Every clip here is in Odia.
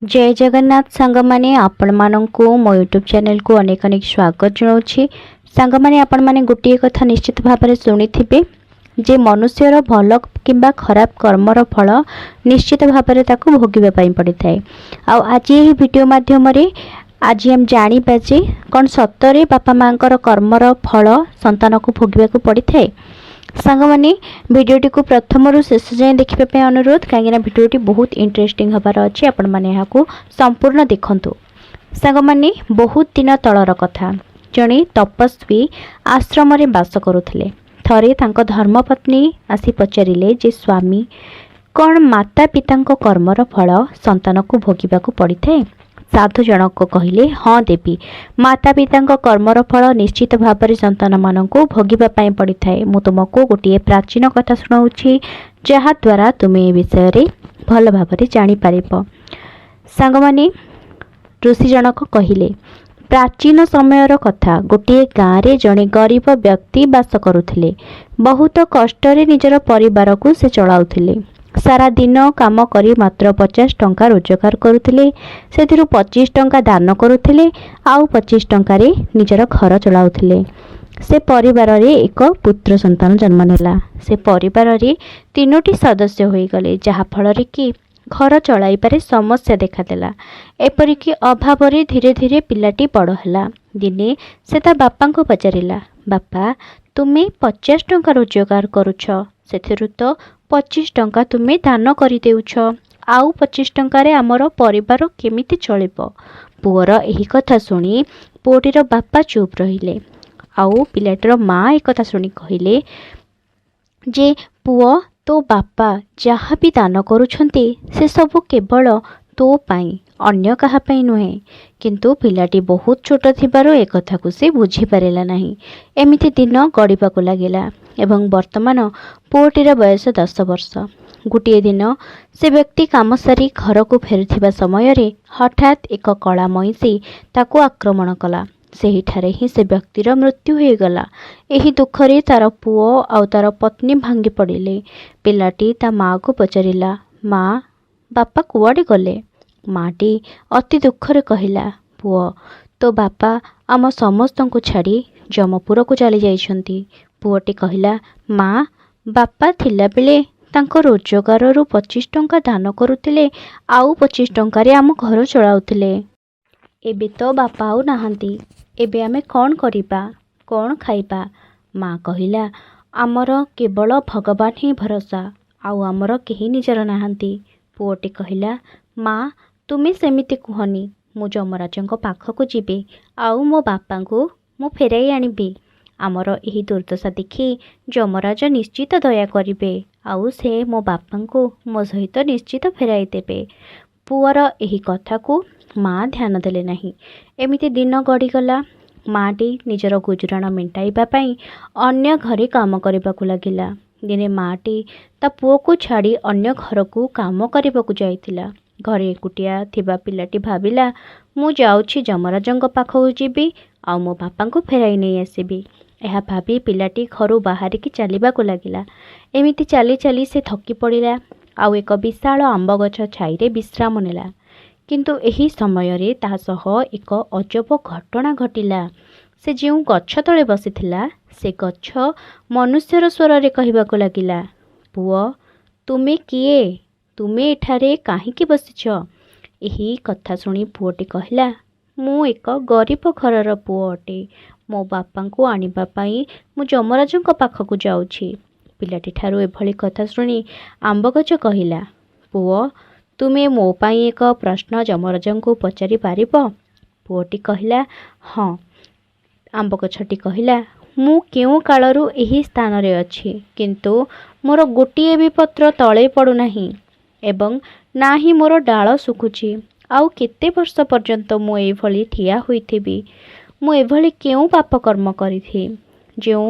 जय जगन्नाथ सांग मैंने आपण मानू मो यूट्यूब चैनल को अनेक अनेक स्वागत जनाऊँगी। सांग मैंने आपण मैंने गोटे कथा निश्चित भाव में शुणी थे जे मनुष्यर भल कि खराब कर्मर फल निश्चित भाव में ताको भोगवाई पड़ी था। आज ये वीडियो माध्यम आज हम जाना जे कौन सतरे बापा माँ कर्मर फल संतान को भोगवाक पड़ी था। सांग मैंने भिडियोटी को प्रथम रु शेष जाए देखा अनुरोध कहीं भिडियोटी बहुत इंटरेस्टिंग हबार अच्छे आपण मैंने संपूर्ण देखंतु। सांग मैंने बहुत दिन तलर कथा जड़े तपस्वी आश्रम रे बास करुले। थरे तांको धर्मपत्नी आसी पचारिले जे स्वामी कौन माता पिता कर्मर फल संतान को भोगवाक पड़ी था। साधु जनक कहले हाँ देवी माता पिता कर्मर फल निश्चित भाव में संतान मान भोगवाई पड़ी था। मु तुमको गोटे प्राचीन कथा शुणाऊँगी जहाद्वारा तुम्हें ए विषय भल भाव जापर। सांग मैंने ऋषि जनक कहले प्राचीन समयर कथा गोटे गाँव में जड़े गरीब व्यक्ति बास करुले। बहुत कष्ट निजर परिवार को से चलाउथिले। सारा दिन काम करी मात्र 50 टंका रोजगार करुले। से 25 टंका दान करुले आउ 25 टंकार निजर घर चलाउथिले। से परिवार रे एक पुत्र संतान जन्म नेला। से परिवार रे 3टी सदस्य होई गले जहा फल कि घर चलाइबारे समस्या देखादेला। एपरिक अभाव रे धीरे धीरे पिलाटी बड़ है। दिने से ता बापा को पचारिला बापा तुम्हें 50 टंका रोजगार करुछ सेथिरु तो 25 टंका तुम्हें दान कर देउछ आउ 25 टंकार आमर परिवार केमिति चलिबो। पुअर एही कथा सुनी पुओटीर बापा चुप रहिले। आउ पिलाटीर माँ एक कथा सुनी कहले जे पुओ तो बापा जहाँ भी दान करुछंती से सब केवल तो पाई अन्य कहा पाई नुहे। किंतु पिलाटी बहुत छोट थिबारो एक कथा को से बुझी पारेला नहीं। एमिति दिन गड़िबाकु लागिला एवं वर्तमान पुओटीर बयस 10 वर्ष। गोटे दिन से व्यक्ति काम सारी घर को फेरुथिबा समय रे हठात एक कला मईसी ताकू आक्रमण कला। सही ठारे ही से व्यक्तिर मृत्यु हो गला। एही दुखरे तार पुओ आउ तार पत्नी भांगी पड़िले। पिलाटी ता माँ को पचारिला माँ बापा कुआडे गले। माटी अति दुखरे कहिला पुओ तो बापा आम समस्त को छाड़ी जमपुर को चली जाइछंती। पुओटी कहिला माँ बापा थिला बेले तांको रोजगार रु 25 टंका दान करुतिले आउ 25 टंकार आम घर चलाउतिले। एबे तो बापा आउ नाहांती एबे आमे कौन करिबा कौन खाइबा। माँ कहिला आमर केवल भगवान ही भरोसा आउ आमर केही निजर नाहांती। पुओटी कहिला माँ तुमे सेमिति कुहनी मु जमराजंको पाखकु जीबे आउ मो बापा को मु फेराई आनिबे। आमर एही दुर्दशा देखि जमराज निश्चित दया करिबे आउ से मो बापा को मो सहित निश्चित फेराई देबे। पुअर एही कथा को माँ ध्यान देले नहीं। एमिति दिन गड़ीगला। माटी निजर गुजराण मेंटाइबा पई अन्य घरे काम करिबाकु लागिला। दिने माटी ता पुओ को छाड़ी अन्य घर को काम करिबाकु जाइतिला। घरे एकुटिया थिबा पिलाटी भाबिला मु जाउछि जमराजंग पाखकु जीबी आ मो बापा को फेराई नहीं आसीबी। यह भाभी पिलाटी घर बाहर की चलवाक लगिला। एमिति चली चली से थकी पड़ा आउ एक विशाल आंब गछ छाईरे विश्राम नेला। किंतु एही समय रे ता सह एक अजब घटना घटिला। से जो गछ तले बसिथिला से गछ मनुष्यर स्वर रे कहिबाकु लागिला पुओ तुमे किए तुमे एठारे काहीकि बसिछ। एही कथा सुनी पुओटी कहला मु एक गरीब घरर पुओ अटे मो बापा को आनिबा पई मु जमराजंक पाखकु जाउछि। पिलाटी ठारू एभली कथा शुणी आंब गछ कहिला पुओ तुमे मो पाई एक प्रश्न जमराजंको पचारि पारिबो। पुओटी कहिला हाँ। आंब गछटी कहिला मु केउ कालरू एही स्थान रे अछि किंतु मोर गोटिए भी पत्र तळे पडु नाही एवं नाही मोर डाळ सुखुछि आउ केते वर्ष पर्यंत मु एभली ठिया होइथिबी। मु एभली केउ पाप कर्म करिथि जो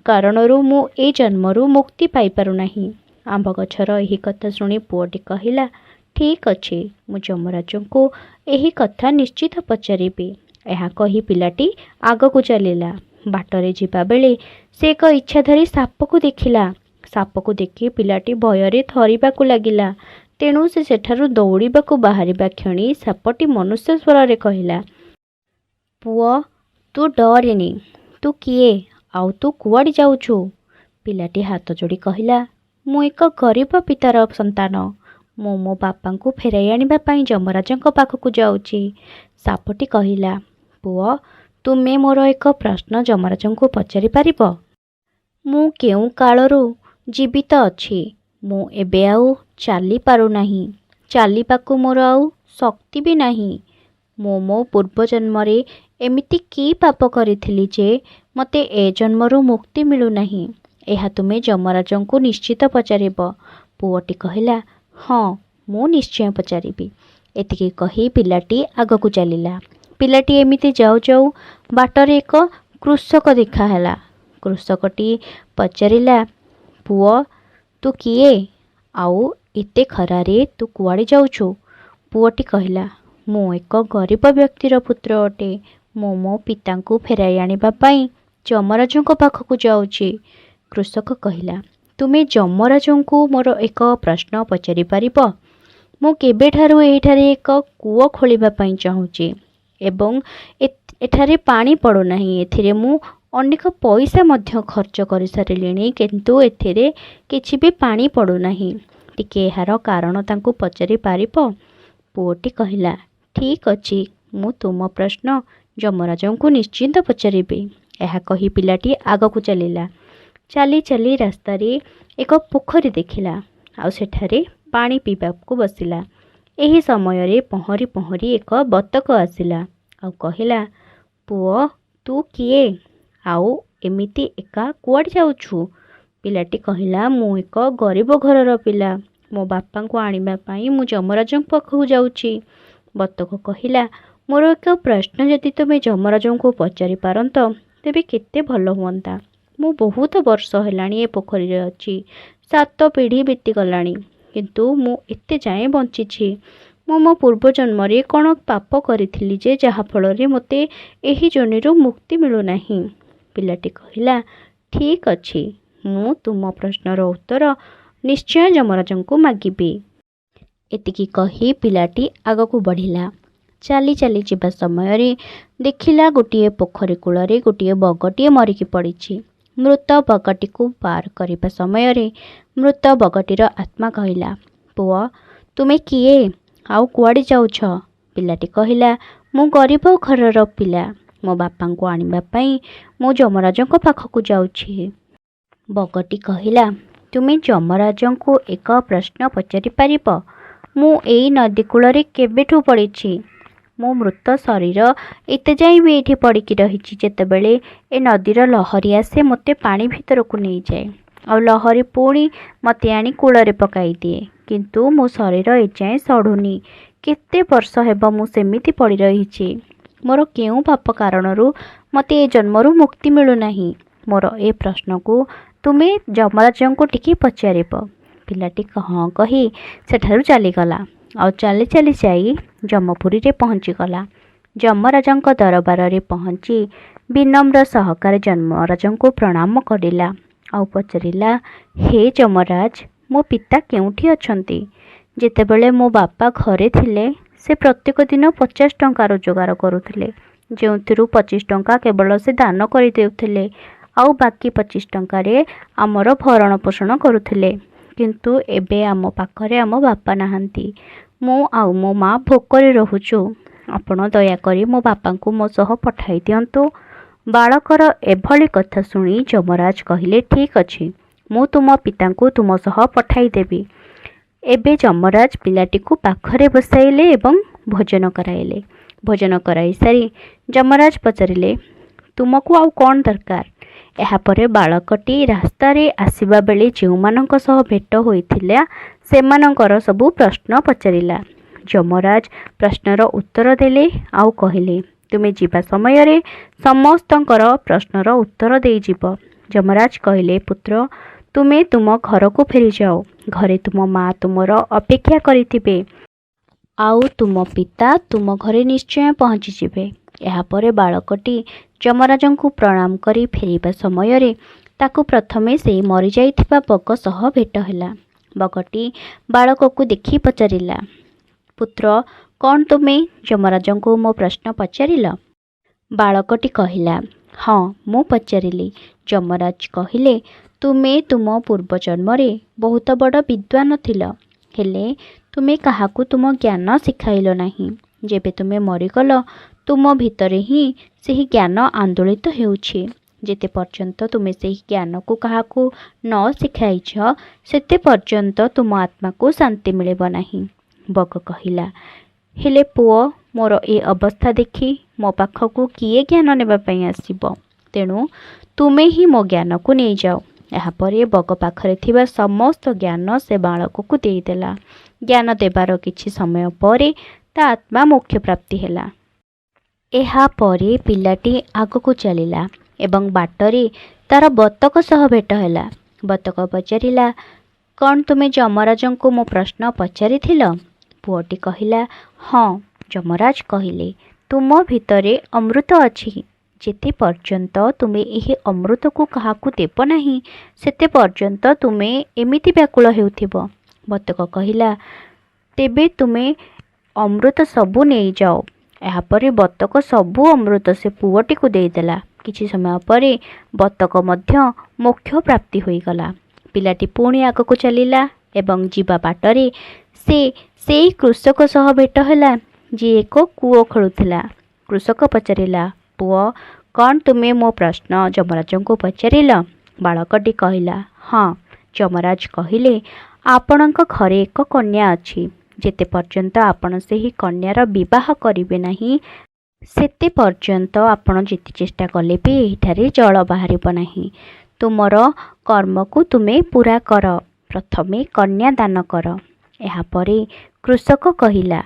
कारणरू मु ए जन्मरू मुक्ति पाई पारु नाही। आंब गछर एही कथा शुणी पुओटी कहिला ठीक अछि मु जमराजंको एही कथा निश्चित पचारिबी। यह कही पिलाटी आग को चलिला। बाटरे जिबा बेले से एक इच्छा धरी साप को देखिला। साप को देखि पिलाटी भୟରେ थरिबाकु लागिला। ତେଣୁ ସେ ସେଠାରୁ ଦୌଡ଼ିବାକୁ ବାହାରିବା କ୍ଷଣି ସାପଟି ମନୁଷ୍ୟ ସ୍ୱରରେ କହିଲା, ପୁଅ, ତୁ ଡରେନି। ତୁ କିଏ ଆଉ ତୁ କୁଆଡ଼େ ଯାଉଛୁ? ପିଲାଟି ହାତ ଯୋଡ଼ି କହିଲା, ମୁଁ ଏକ ଗରିବ ପିତାର ସନ୍ତାନ। ମୁଁ ମୋ ବାପାଙ୍କୁ ଫେରାଇ ଆଣିବା ପାଇଁ ଯମରାଜଙ୍କ ପାଖକୁ ଯାଉଛି। ସାପଟି କହିଲା, ପୁଅ, ତୁମେ ମୋର ଏକ ପ୍ରଶ୍ନ ଯମରାଜଙ୍କୁ ପଚାରି ପାରିବ? ମୁଁ କେଉଁ କାଳରୁ ଜୀବିତ ଅଛି। ମୁଁ ଏବେ ଆଉ ଚାଲିପାରୁନାହିଁ। ଚାଲିବାକୁ ମୋର ଆଉ ଶକ୍ତି ବି ନାହିଁ। ମୁଁ ମୋ ପୂର୍ବଜନ୍ମରେ ଏମିତି କି ପାପ କରିଥିଲି ଯେ ମୋତେ ଏ ଜନ୍ମରୁ ମୁକ୍ତି ମିଳୁନାହିଁ? ଏହା ତୁମେ ଯମରାଜଙ୍କୁ ନିଶ୍ଚିତ ପଚାରିବ। ପୁଅଟି କହିଲା, ହଁ, ମୁଁ ନିଶ୍ଚୟ ପଚାରିବି। ଏତିକି କହି ପିଲାଟି ଆଗକୁ ଚାଲିଲା। ପିଲାଟି ଏମିତି ଯାଉ ଯାଉ ବାଟରେ ଏକ କୃଷକ ଦେଖାହେଲା। କୃଷକଟି ପଚାରିଲା, ପୁଅ, ତୁ କିଏ? ଆଉ ଏତେ ଖରାରେ ତୁ କୁଆଡ଼େ ଯାଉଛୁ? ପୁଅଟି କହିଲା, ମୁଁ ଏକ ଗରିବ ବ୍ୟକ୍ତିର ପୁତ୍ର ଅଟେ। ମୁଁ ମୋ ପିତାଙ୍କୁ ଫେରାଇ ଆଣିବା ପାଇଁ ଯମରାଜଙ୍କ ପାଖକୁ ଯାଉଛି। କୃଷକ କହିଲା, ତୁମେ ଯମରାଜଙ୍କୁ ମୋର ଏକ ପ୍ରଶ୍ନ ପଚାରି ପାରିବ? ମୁଁ କେବେଠାରୁ ଏହିଠାରେ ଏକ କୂଅ ଖୋଳିବା ପାଇଁ ଚାହୁଁଛି ଏବଂ ଏଠାରେ ପାଣି ପଡ଼ୁନାହିଁ। ଏଥିରେ ମୁଁ ଅନେକ ପଇସା ମଧ୍ୟ ଖର୍ଚ୍ଚ କରିସାରିଲିଣି, କିନ୍ତୁ ଏଥିରେ କିଛି ବି ପାଣି ପଡ଼ୁନାହିଁ। ଟିକେ ଏହାର କାରଣ ତାଙ୍କୁ ପଚାରି ପାରିବ? ପୁଅଟି କହିଲା, ଠିକ୍ ଅଛି, ମୁଁ ତୁମ ପ୍ରଶ୍ନ ଯମରାଜଙ୍କୁ ନିଶ୍ଚିନ୍ତ ପଚାରିବି। ଏହା କହି ପିଲାଟି ଆଗକୁ ଚାଲିଲା। ଚାଲି ଚାଲି ରାସ୍ତାରେ ଏକ ପୋଖରୀ ଦେଖିଲା ଆଉ ସେଠାରେ ପାଣି ପିଇବାକୁ ବସିଲା। ଏହି ସମୟରେ ପହଁରି ପହଁରି ଏକ ବତକ ଆସିଲା ଆଉ କହିଲା, ପୁଅ, ତୁ କିଏ? ଆଉ ଏମିତି ଏକା କୁଆଡ଼େ ଯାଉଛୁ? ପିଲାଟି କହିଲା, ମୁଁ ଏକ ଗରିବ ଘରର ପିଲା। ମୋ ବାପାଙ୍କୁ ଆଣିବା ପାଇଁ ମୁଁ ଯମରାଜଙ୍କ ପାଖକୁ ଯାଉଛି। ବତକ କହିଲା, ମୋର ଏକ ପ୍ରଶ୍ନ ଯଦି ତୁମେ ଯମରାଜଙ୍କୁ ପଚାରି ପାରନ୍ତ ତେବେ କେତେ ଭଲ ହୁଅନ୍ତା। ମୁଁ ବହୁତ ବର୍ଷ ହେଲାଣି ଏ ପୋଖରୀରେ ଅଛି। 7 ପିଢ଼ି ବିତିଗଲାଣି, କିନ୍ତୁ ମୁଁ ଏତେ ଯାଏଁ ବଞ୍ଚିଛି। ମୁଁ ମୋ ପୂର୍ବଜନ୍ମରେ କ'ଣ ପାପ କରିଥିଲି ଯେ ଯାହାଫଳରେ ମୋତେ ଏହି ଯୋନିରୁ ମୁକ୍ତି ମିଳୁନାହିଁ? ପିଲାଟି କହିଲା, ଠିକ୍ ଅଛି, ମୁଁ ତୁମ ପ୍ରଶ୍ନର ଉତ୍ତର ନିଶ୍ଚୟ ଯମରାଜଙ୍କୁ ମାଗିବି। ଏତିକି କହି ପିଲାଟି ଆଗକୁ ବଢ଼ିଲା। ଚାଲି ଚାଲି ଯିବା ସମୟରେ ଦେଖିଲା ଗୋଟିଏ ପୋଖରୀ କୂଳରେ ଗୋଟିଏ ବଗଟିଏ ମରିକି ପଡ଼ିଛି। ମୃତ ବଗଟିକୁ ପାର କରିବା ସମୟରେ ମୃତ ବଗଟିର ଆତ୍ମା କହିଲା, ପୁଅ, ତୁମେ କିଏ ଆଉ କୁଆଡ଼େ ଯାଉଛ? ପିଲାଟି କହିଲା, ମୁଁ ଗରିବ ଘରର ପିଲା। ମୋ ବାପାଙ୍କୁ ଆଣିବା ପାଇଁ ମୁଁ ଯମରାଜଙ୍କ ପାଖକୁ ଯାଉଛି। ବଗଟି କହିଲା, ତୁମେ ଯମରାଜଙ୍କୁ ଏକ ପ୍ରଶ୍ନ ପଚାରି ପାରିବ? ମୁଁ ଏଇ ନଦୀ କୂଳରେ କେବେଠୁ ପଡ଼ିଛି। ମୋ ମୃତ ଶରୀର ଏତେ ଯାଏଁ ବି ଏଇଠି ପଡ଼ିକି ରହିଛି। ଯେତେବେଳେ ଏ ନଦୀର ଲହରୀ ଆସେ ମୋତେ ପାଣି ଭିତରକୁ ନେଇଯାଏ ଆଉ ଲହରୀ ପୁଣି ମୋତେ ଆଣି କୂଳରେ ପକାଇ ଦିଏ, କିନ୍ତୁ ମୋ ଶରୀର ଏଯାଏଁ ସଢ଼ୁନି। କେତେ ବର୍ଷ ହେବ ମୁଁ ସେମିତି ପଡ଼ି ରହିଛି। ମୋର କେଉଁ ପାପ କାରଣରୁ ମୋତେ ଏ ଜନ୍ମରୁ ମୁକ୍ତି ମିଳୁନାହିଁ? ମୋର ଏ ପ୍ରଶ୍ନକୁ ତୁମେ ଯମରାଜଙ୍କୁ ଟିକେ ପଚାରିବ। ପିଲାଟି ହଁ କହି ସେଠାରୁ ଚାଲିଗଲା ଆଉ ଚାଲି ଚାଲି ଯାଇ ଯମପୁରୀରେ ପହଞ୍ଚିଗଲା। ଯମରାଜଙ୍କ ଦରବାରରେ ପହଞ୍ଚି ବିନମ୍ର ସହକାରେ ଯମରାଜଙ୍କୁ ପ୍ରଣାମ କରିଲା ଆଉ ପଚାରିଲା, ହେ ଯମରାଜ, ମୋ ପିତା କେଉଁଠି ଅଛନ୍ତି? ଯେତେବେଳେ ମୋ ବାପା ଘରେ ଥିଲେ ସେ ପ୍ରତ୍ୟେକ ଦିନ 50 ଟଙ୍କା ରୋଜଗାର କରୁଥିଲେ, ଯେଉଁଥିରୁ 25 ଟଙ୍କା କେବଳ ସେ ଦାନ କରିଦେଉଥିଲେ ଆଉ ବାକି 25 ଟଙ୍କାରେ ଆମର ଭରଣ ପୋଷଣ କରୁଥିଲେ। କିନ୍ତୁ ଏବେ ଆମ ପାଖରେ ଆମ ବାପା ନାହାନ୍ତି। ମୁଁ ଆଉ ମୋ ମା ଭୋକରେ ରହୁଛୁ। ଆପଣ ଦୟାକରି ମୋ ବାପାଙ୍କୁ ମୋ ସହ ପଠାଇ ଦିଅନ୍ତୁ। ବାଳକର ଏଭଳି କଥା ଶୁଣି ଯମରାଜ କହିଲେ, ଠିକ୍ ଅଛି, ମୁଁ ତୁମ ପିତାଙ୍କୁ ତୁମ ସହ ପଠାଇ ଦେବି। ଏବେ ଯମରାଜ ପିଲାଟିକୁ ପାଖରେ ବସାଇଲେ ଏବଂ ଭୋଜନ କରାଇଲେ। ଭୋଜନ କରାଇ ସାରି ଯମରାଜ ପଚାରିଲେ, ତୁମକୁ ଆଉ କ'ଣ ଦରକାର? ଏହାପରେ ବାଳକଟି ରାସ୍ତାରେ ଆସିବା ବେଳେ ଯେଉଁମାନଙ୍କ ସହ ଭେଟ ହୋଇଥିଲା ସେମାନଙ୍କର ସବୁ ପ୍ରଶ୍ନ ପଚାରିଲା। ଯମରାଜ ପ୍ରଶ୍ନର ଉତ୍ତର ଦେଲେ ଆଉ କହିଲେ, ତୁମେ ଯିବା ସମୟରେ ସମସ୍ତଙ୍କର ପ୍ରଶ୍ନର ଉତ୍ତର ଦେଇଯିବ। ଯମରାଜ କହିଲେ, ପୁତ୍ର, ତୁମେ ତୁମ ଘରକୁ ଫେରିଯାଅ। ଘରେ ତୁମ ମା ତୁମର ଅପେକ୍ଷା କରିଥିବେ ଆଉ ତୁମ ପିତା ତୁମ ଘରେ ନିଶ୍ଚୟ ପହଞ୍ଚିଯିବେ। ଏହାପରେ ବାଳକଟି ଯମରାଜଙ୍କୁ ପ୍ରଣାମ କରି ଫେରିବା ସମୟରେ ତାକୁ ପ୍ରଥମେ ସେଇ ମରିଯାଇଥିବା ବଗ ସହ ଭେଟ ହେଲା। ବଗଟି ବାଳକକୁ ଦେଖି ପଚାରିଲା, ପୁତ୍ର, କ'ଣ ତୁମେ ଯମରାଜଙ୍କୁ ମୋ ପ୍ରଶ୍ନ ପଚାରିଲ? ବାଳକଟି କହିଲା, ହଁ, ମୁଁ ପଚାରିଲି। ଯମରାଜ କହିଲେ, ତୁମେ ତୁମ ପୂର୍ବଜନ୍ମରେ ବହୁତ ବଡ଼ ବିଦ୍ୱାନ ଥିଲ, ହେଲେ ତୁମେ କାହାକୁ ତୁମ ଜ୍ଞାନ ଶିଖାଇଲ ନାହିଁ। ଯେବେ ତୁମେ ମରିଗଲ, ତୁମ ଭିତରେ ହିଁ ସେହି ଜ୍ଞାନ ଆନ୍ଦୋଳିତ ହେଉଛି। ଯେତେ ପର୍ଯ୍ୟନ୍ତ ତୁମେ ସେହି ଜ୍ଞାନକୁ କାହାକୁ ନ ଶିଖାଇଛ, ସେତେ ପର୍ଯ୍ୟନ୍ତ ତୁମ ଆତ୍ମାକୁ ଶାନ୍ତି ମିଳିବ ନାହିଁ। ବଗ କହିଲା, ହେଲେ ପୁଅ, ମୋର ଏ ଅବସ୍ଥା ଦେଖି ମୋ ପାଖକୁ କିଏ ଜ୍ଞାନ ନେବା ପାଇଁ ଆସିବ? ତେଣୁ ତୁମେ ହିଁ ମୋ ଜ୍ଞାନକୁ ନେଇଯାଅ। ଏହାପରେ ବଗ ପାଖରେ ଥିବା ସମସ୍ତ ଜ୍ଞାନ ସେ ବାଳକକୁ ଦେଇଦେଲା। ଜ୍ଞାନ ଦେବାର କିଛି ସମୟ ପରେ ତା ଆତ୍ମା ମୋକ୍ଷ ପ୍ରାପ୍ତି ହେଲା। ଏହାପରେ ପିଲାଟି ଆଗକୁ ଚାଲିଲା ଏବଂ ବାଟରେ ତାର ବତକ ସହ ଭେଟ ହେଲା। ବତକ ପଚାରିଲା, କ'ଣ ତୁମେ ଯମରାଜଙ୍କୁ ମୋ ପ୍ରଶ୍ନ ପଚାରିଥିଲ? ପୁଅଟି କହିଲା, ହଁ। ଯମରାଜ କହିଲେ, ତୁମ ଭିତରେ ଅମୃତ ଅଛି। ଯେତେ ପର୍ଯ୍ୟନ୍ତ ତୁମେ ଏହି ଅମୃତକୁ କାହାକୁ ଦେବ ନାହିଁ, ସେତେ ପର୍ଯ୍ୟନ୍ତ ତୁମେ ଏମିତି ବ୍ୟାକୁଳ ହେଉଥିବ। ବତକ କହିଲା, ତେବେ ତୁମେ ଅମୃତ ସବୁ ନେଇଯାଅ। ଏହାପରେ ବତକ ସବୁ ଅମୃତ ସେ ପୁଅଟିକୁ ଦେଇଦେଲା। କିଛି ସମୟ ପରେ ବତକ ମଧ୍ୟ ମୋକ୍ଷ ପ୍ରାପ୍ତି ହୋଇଗଲା। ପିଲାଟି ପୁଣି ଆଗକୁ ଚାଲିଲା ଏବଂ ଯିବା ବାଟରେ ସେ ସେଇ କୃଷକ ସହ ଭେଟ ହେଲା, ଯିଏ ଏକ କୂଅ ଖୋଳୁଥିଲା। କୃଷକ ପଚାରିଲା, ପୁଅ, କ'ଣ ତୁମେ ମୋ ପ୍ରଶ୍ନ ଯମରାଜଙ୍କୁ ପଚାରିଲ? ବାଳକଟି କହିଲା, ହଁ। ଯମରାଜ କହିଲେ, ଆପଣଙ୍କ ଘରେ ଏକ କନ୍ୟା ଅଛି। ଯେତେ ପର୍ଯ୍ୟନ୍ତ ଆପଣ ସେହି କନ୍ୟାର ବିବାହ କରିବେ ନାହିଁ, ସେତେ ପର୍ଯ୍ୟନ୍ତ ଆପଣ ଯେତେ ଚେଷ୍ଟା କଲେ ବି ଏହିଠାରେ ଜଳ ବାହାରିବ ନାହିଁ। ତୁମର କର୍ମକୁ ତୁମେ ପୂରା କର। ପ୍ରଥମେ କନ୍ୟା ଦାନ କର। ଏହାପରେ କୃଷକ କହିଲା,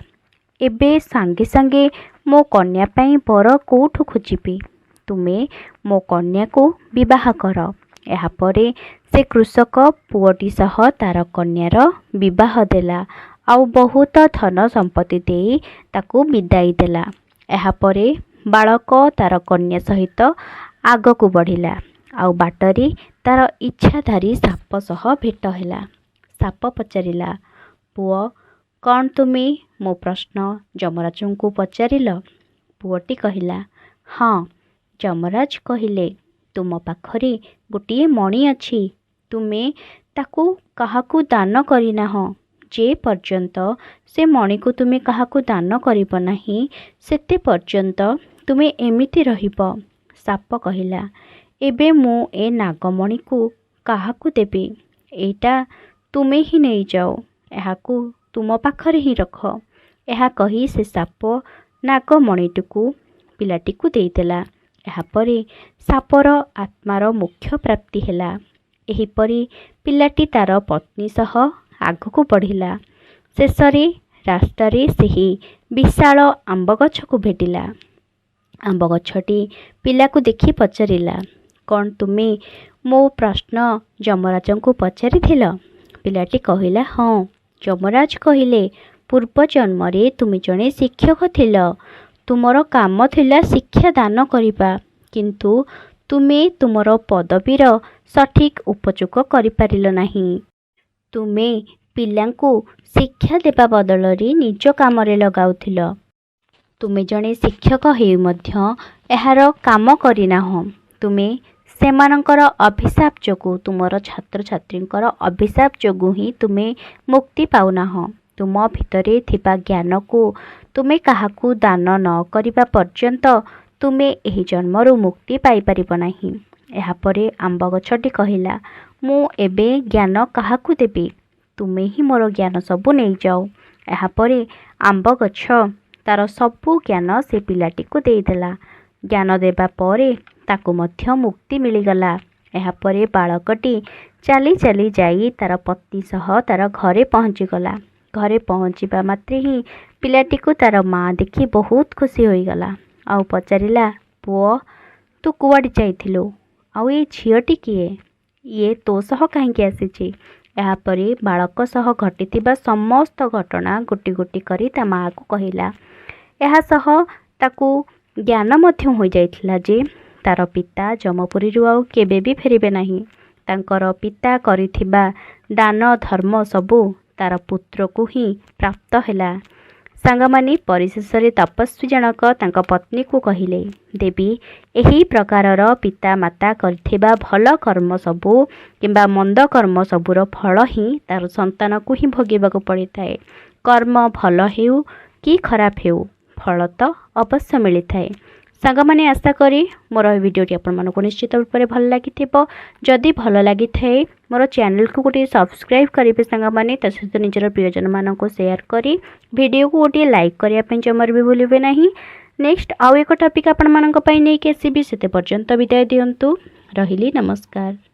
ଏବେ ସାଙ୍ଗେ ସାଙ୍ଗେ ମୋ କନ୍ୟା ପାଇଁ ବର କେଉଁଠୁ ଖୋଜିବି? ତୁମେ ମୋ କନ୍ୟାକୁ ବିବାହ କର। ଏହାପରେ ସେ କୃଷକ ପୁଅଟି ସହ ତାର କନ୍ୟାର ବିବାହ ଦେଲା ଆଉ ବହୁତ ଧନ ସମ୍ପତ୍ତି ଦେଇ ତାକୁ ବିଦାଇ ଦେଲା। ଏହାପରେ ବାଳକ ତାର କନ୍ୟା ସହିତ ଆଗକୁ ବଢ଼ିଲା ଆଉ ବାଟରେ ତାର ଇଚ୍ଛାଧାରୀ ସାପ ସହ ଭେଟ ହେଲା। ସାପ ପଚାରିଲା, ପୁଅ, କ'ଣ ତୁମେ ମୋ ପ୍ରଶ୍ନ ଯମରାଜଙ୍କୁ ପଚାରିଲ? ପୁଅଟି କହିଲା, ହଁ। ଯମରାଜ କହିଲେ, ତୁମ ପାଖରେ ଗୋଟିଏ ମଣି ଅଛି। ତୁମେ ତାକୁ କାହାକୁ ଦାନ କରିନାହଁ। ଯେ ପର୍ଯ୍ୟନ୍ତ ସେ ମଣିକୁ ତୁମେ କାହାକୁ ଦାନ କରିବ ନାହିଁ, ସେତେ ପର୍ଯ୍ୟନ୍ତ ତୁମେ ଏମିତି ରହିବ। ସାପ କହିଲା, ଏବେ ମୁଁ ଏ ନାଗମଣିକୁ କାହାକୁ ଦେବି? ଏଇଟା ତୁମେ ହିଁ ନେଇଯାଅ। ଏହାକୁ ତୁମ ପାଖରେ ହିଁ ରଖ। ଏହା କହି ସେ ସାପ ନାଗମଣିଟିକୁ ପିଲାଟିକୁ ଦେଇଦେଲା। ଏହାପରେ ସାପର ଆତ୍ମାର ମୋକ୍ଷ ପ୍ରାପ୍ତି ହେଲା। ଏହିପରି ପିଲାଟି ତାର ପତ୍ନୀ ସହ ଆଗକୁ ବଢ଼ିଲା। ଶେଷରେ ରାସ୍ତାରେ ସେହି ବିଶାଳ ଆମ୍ବ ଗଛକୁ ଭେଟିଲା। ଆମ୍ବ ଗଛଟି ପିଲାକୁ ଦେଖି ପଚାରିଲା, କ'ଣ ତୁମେ ମୋ ପ୍ରଶ୍ନ ଯମରାଜଙ୍କୁ ପଚାରିଥିଲ? ପିଲାଟି କହିଲା, ହଁ। ଯମରାଜ କହିଲେ, ପୂର୍ବ ଜନ୍ମରେ ତୁମେ ଜଣେ ଶିକ୍ଷକ ଥିଲ। ତୁମର କାମ ଥିଲା ଶିକ୍ଷା ଦାନ କରିବା, କିନ୍ତୁ ତୁମେ ତୁମର ପଦବୀର ସଠିକ୍ ଉପଯୋଗ କରିପାରିଲ ନାହିଁ। ତୁମେ ପିଲାଙ୍କୁ ଶିକ୍ଷା ଦେବା ବଦଳରେ ନିଜ କାମରେ ଲଗାଉଥିଲ। ତୁମେ ଜଣେ ଶିକ୍ଷକ ହେଇ ମଧ୍ୟ ଏହାର କାମ କରିନାହଁ। ତୁମେ ସେମାନଙ୍କର ଅଭିଶାପ ଯୋଗୁଁ, ତୁମର ଛାତ୍ରଛାତ୍ରୀଙ୍କର ଅଭିଶାପ ଯୋଗୁଁ ହିଁ ତୁମେ ମୁକ୍ତି ପାଉନାହଁ। ତୁମ ଭିତରେ ଥିବା ଜ୍ଞାନକୁ ତୁମେ କାହାକୁ ଦାନ ନ କରିବା ପର୍ଯ୍ୟନ୍ତ ତୁମେ ଏହି ଜନ୍ମରୁ ମୁକ୍ତି ପାଇପାରିବ ନାହିଁ। ଏହାପରେ ଆମ୍ବ ଗଛଟି କହିଲା, ମୁଁ ଏବେ ଜ୍ଞାନ କାହାକୁ ଦେବି? ତୁମେ ହିଁ ମୋର ଜ୍ଞାନ ସବୁ ନେଇଯାଅ। ଏହାପରେ ଆମ୍ବ ଗଛ ତାର ସବୁ ଜ୍ଞାନ ସେ ପିଲାଟିକୁ ଦେଇଦେଲା। ଜ୍ଞାନ ଦେବା ପରେ ତାକୁ ମଧ୍ୟ ମୁକ୍ତି ମିଳିଗଲା। ଏହାପରେ ବାଳକଟି ଚାଲି ଚାଲି ଯାଇ ତାର ପତ୍ନୀ ସହ ତାର ଘରେ ପହଞ୍ଚିଗଲା। ଘରେ ପହଞ୍ଚିବା ମାତ୍ରେ ହିଁ ପିଲାଟିକୁ ତାର ମା ଦେଖି ବହୁତ ଖୁସି ହୋଇଗଲା ଆଉ ପଚାରିଲା, ପୁଅ, ତୁ କୁଆଡ଼େ ଯାଇଥିଲୁ? ଆଉ ଏ ଝିଅଟି କିଏ? ଇଏ ତୋ ସହ କାହିଁକି ଆସିଛି? ଏହାପରେ ବାଳକ ସହ ଘଟିଥିବା ସମସ୍ତ ଘଟଣା ଗୋଟି ଗୋଟି କରି ତା ମାଆକୁ କହିଲା। ଏହା ସହ ତାକୁ ଜ୍ଞାନ ମଧ୍ୟ ହୋଇଯାଇଥିଲା ଯେ ତାର ପିତା ଯମପୁରୀରୁ ଆଉ କେବେ ବି ଫେରିବେ ନାହିଁ। ତାଙ୍କର ପିତା କରିଥିବା ଦାନ ଧର୍ମ ସବୁ ତାର ପୁତ୍ରକୁ ହିଁ ପ୍ରାପ୍ତ ହେଲା। ସାଙ୍ଗମାନେ ପରିଶେଷରେ ତପସ୍ୱୀ ଜଣକ ତାଙ୍କ ପତ୍ନୀକୁ କହିଲେ, ଦେବୀ, ଏହି ପ୍ରକାରର ପିତା ମାତା କରିଥିବା ଭଲ କର୍ମ ସବୁ କିମ୍ବା ମନ୍ଦ କର୍ମ ସବୁର ଫଳ ହିଁ ତାର ସନ୍ତାନକୁ ହିଁ ଭୋଗିବାକୁ ପଡ଼ିଥାଏ। କର୍ମ ଭଲ ହେଉ କି ଖରାପ ହେଉ, ଫଳ ତ ଅବଶ୍ୟ ମିଳିଥାଏ। ସାଙ୍ଗମାନେ ଆଶା କରି ମୋର ଏହି ଭିଡ଼ିଓଟି ଆପଣମାନଙ୍କୁ ନିଶ୍ଚିତ ରୂପରେ ଭଲ ଲାଗିଥିବ। ଯଦି ଭଲ ଲାଗିଥାଏ ମୋର ଚ୍ୟାନେଲକୁ ଗୋଟିଏ ସବସ୍କ୍ରାଇବ୍ କରିବେ ସାଙ୍ଗମାନେ, ତା ସହିତ ନିଜର ପ୍ରିୟଜନମାନଙ୍କୁ ସେୟାର କରି ଭିଡ଼ିଓକୁ ଗୋଟିଏ ଲାଇକ୍ କରିବା ପାଇଁ ଜମାରୁ ବି ଭୁଲିବେ ନାହିଁ। ନେକ୍ସଟ ଆଉ ଏକ ଟପିକ୍ ଆପଣମାନଙ୍କ ପାଇଁ ନେଇକି ଆସିବି। ସେତେ ପର୍ଯ୍ୟନ୍ତ ବିଦାୟ ଦିଅନ୍ତୁ। ରହିଲି, ନମସ୍କାର।